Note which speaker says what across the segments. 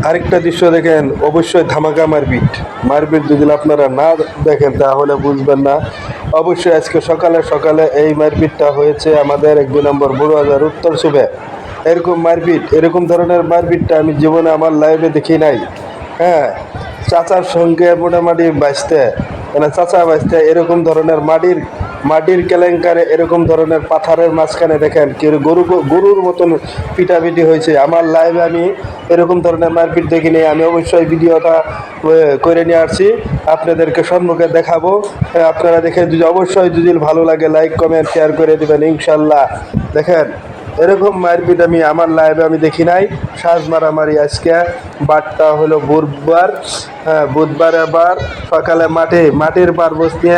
Speaker 1: আরেকটা দৃশ্য দেখেন, অবশ্যই ধামাকা মারপিট। মারপিট যদি আপনারা না দেখেন তাহলে বুঝবেন না। অবশ্যই আজকে সকালে সকালে এই মারপিটটা হয়েছে আমাদের 2 নম্বর বড়বাজার উত্তর সুবে। এরকম মারপিট, এরকম ধরনের মারপিটটা আমি জীবনে আমার লাইফে দেখি নাই। হ্যাঁ, চাচার সঙ্গে মোটামুটি বাঁচতে, মানে চাচা বাঁচতে এরকম ধরনের মাটির কেলেঙ্কারে এরকম ধরনের পাথরের মাঝখানে দেখেন কি গরুর মতন পিটাপিটি হয়েছে। আমার লাইভে আমি এরকম ধরনের মারপিট দেখিনি। আমি অবশ্যই ভিডিওটা করে নিয়ে আসছি, আপনাদেরকে সম্মুখে দেখাবো। আপনারা দেখে যদি অবশ্যই যদি ভালো লাগে লাইক কমেন্ট শেয়ার করে দেবেন ইনশাল্লাহ। দেখেন এরকম মারপিট আমি আমার লাইভে আমি দেখি নাই। সাজ মারামারি আজকে বারটা হলো বুধবার। হ্যাঁ, বুধবারে বার সকালে মাটির পার বসতে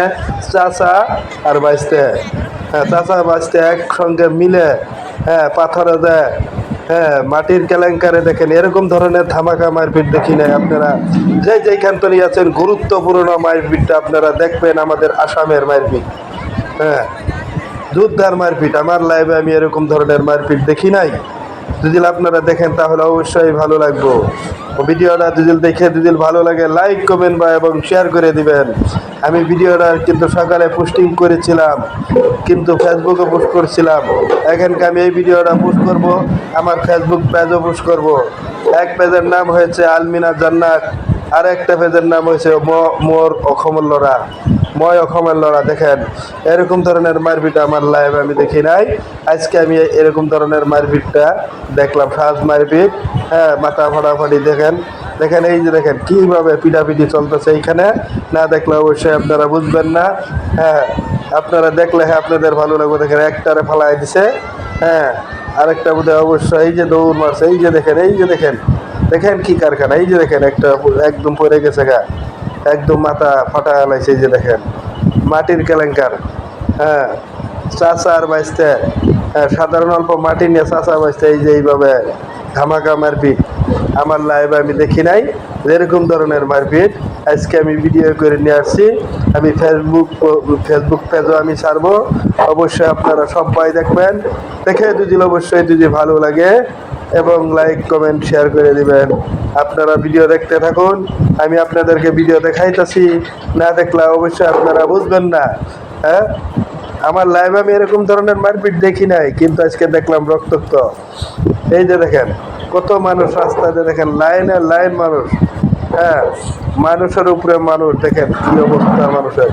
Speaker 1: চাচা আর বাঁচতে, হ্যাঁ চাচা বাঁচতে একসঙ্গে মিলে, হ্যাঁ পাথরে দেয়। হ্যাঁ, মাটির কেলেঙ্কারে দেখেন এরকম ধরনের ধামাকা মারপিট দেখি নাই। আপনারা যেইখান থেকে আছেন গুরুত্বপূর্ণ মারপিটটা আপনারা দেখবেন, আমাদের আসামের মারপিট। হ্যাঁ, যোদ্ধার মারপিট। আমার লাইভে আমি এরকম ধরনের মারপিট দেখি নাই। যদি আপনারা দেখেন তাহলে অবশ্যই ভালো লাগবো। ভিডিওটা যদি দেখে যদি ভালো লাগে লাইক কমেন্ট বা এবং শেয়ার করে দিবেন। আমি ভিডিওটা কিন্তু সকালে পোস্টিং করেছিলাম, কিন্তু ফেসবুকে পোস্ট করছিলাম। এখানকে আমি এই ভিডিওটা পোস্ট করব, আমার ফেসবুক পেজও পোস্ট করব। এক পেজের নাম হয়েছে আলমিনা জান্নাত, আর একটা পেজের নাম হয়েছে মোর অসমের লড়া, ময় অসমের লড়া। দেখেন এরকম ধরনের মারপিট আমার লাইভ আমি দেখি নাই। আজকে আমি এরকম ধরনের মারপিটটা দেখলাম, সাজ মারপিট। হ্যাঁ, মাথা ফাটাফাটি। দেখেন দেখেন এই যে দেখেন কীভাবে পিটাপিটি চলতেছে এইখানে। না দেখলে অবশ্যই আপনারা বুঝবেন না। হ্যাঁ, আপনারা দেখলে হ্যাঁ আপনাদের ভালো লাগবে। দেখেন একটারে ফালাই দিছে, হ্যাঁ আরেকটা বোধহয় অবশ্যই এই যে দৌড় মারছে। এই যে দেখেন, এই যে দেখেন দেখেন কি কারখানা। এই যে দেখেন একটা একদম পড়ে গেছে গা, একদম মাথা ফাটা লাইছে। এই যে দেখেন মাটির কেলেঙ্কার। হ্যাঁ, চাচা আর বাঁচতে, হ্যাঁ সাধারণ অল্প মাটি নিয়ে চাচা বাঁচতে এই যে এইভাবে ধামাকা মারপিট আমার লাইভে আমি দেখি নাই। এরকম ধরনের মারপিট আজকে আমি ভিডিও করে নিয়ে আসছি। আমি ফেসবুক পেজও আমি ছাড়বো, অবশ্যই আপনারা সবাই দেখবেন। দেখে যদি অবশ্যই যদি ভালো লাগে এবং লাইক কমেন্ট শেয়ার করে দিবেন। আপনারা ভিডিও দেখতে থাকুন, আমি আপনাদেরকে ভিডিও দেখাইতেছি। না দেখলে অবশ্যই আপনারা বুঝবেন না। হ্যাঁ, আমার লাইভে আমি এরকম ধরনের মারপিট দেখি নাই, কিন্তু আজকে দেখলাম রক্তাক্ত। এই যে দেখেন কত মানুষ রাস্তাতে, দেখেন লাইনে লাইন মানুষ। হ্যাঁ, মানুষের উপরে মানুষ। দেখেন কি অবস্থা মানুষের।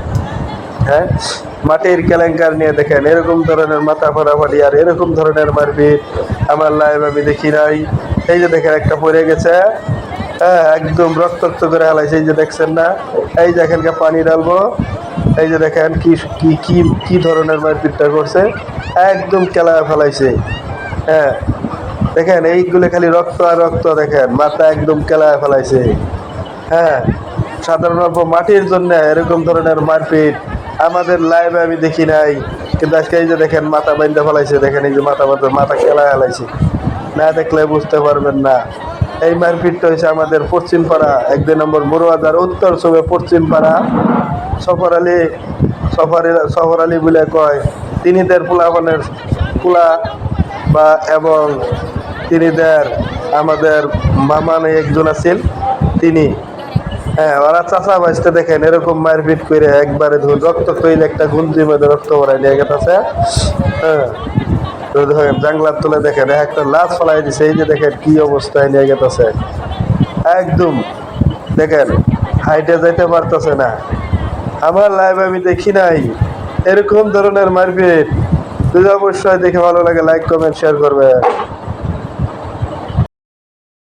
Speaker 1: হ্যাঁ, মাটির কেলেঙ্কার নিয়ে দেখেন এরকম ধরনের মাথা ফাটাফাটি আর এরকম ধরনের মারপিট আমার লাইভ আমি দেখি নাই। এই যে দেখেন একটা পড়ে গেছে, হ্যাঁ একদম রক্তাক্ত করে হালাইছে। এই যে দেখছেন না, এই যে এখানকার পানি ঢালবো। এই যে দেখেন কি কি কি কি ধরনের মারপিটটা করছে, একদম কেলায় ফেলাইছে। হ্যাঁ, দেখেন এইগুলো খালি রক্ত আর রক্ত। দেখেন মাথা একদম কেলায় ফেলাইছে। হ্যাঁ, সাধারণত মাটির জন্য এরকম ধরনের মারপিট আমাদের লাইভে আমি দেখি নাই, কিন্তু আজকে এই যে দেখেন মাথা বাইন্দা ফেলাইছে। দেখেন এই যে মাথা খেলায় ফেলাইছে। না দেখলে বুঝতে পারবেন না। এই মারপিটটা হয়েছে আমাদের পশ্চিম পাড়া 2 নম্বর বড়বাজার উত্তর সুবে পশ্চিম পাড়া সফর আলী বলে কয়। তিনিদের পোলা বা এবং তিনিদের আমাদের মামা নেই একজন আছেন তিনি। হ্যাঁ, ওরা চাচা বাঁচতে দেখেন এরকম মারপিট করে একবারে ধরুন রক্ত তৈরি একটা গুন্তির মধ্যে রক্ত ভরাই নিয়ে গেছে। হ্যাঁ, জাংলার তুলে দেখেন একটা লাশ ফলাই দিছে। এই যে দেখেন কি অবস্থায় নিয়ে গেছে, একদম দেখেন হাইটে যাইতে পারতেছে না। আমার লাইভ আমি দেখি নাই এরকম ধরনের মারপিট। যদি অবশ্যই দেখে ভালো লাগে লাইক কমেন্ট শেয়ার করবে।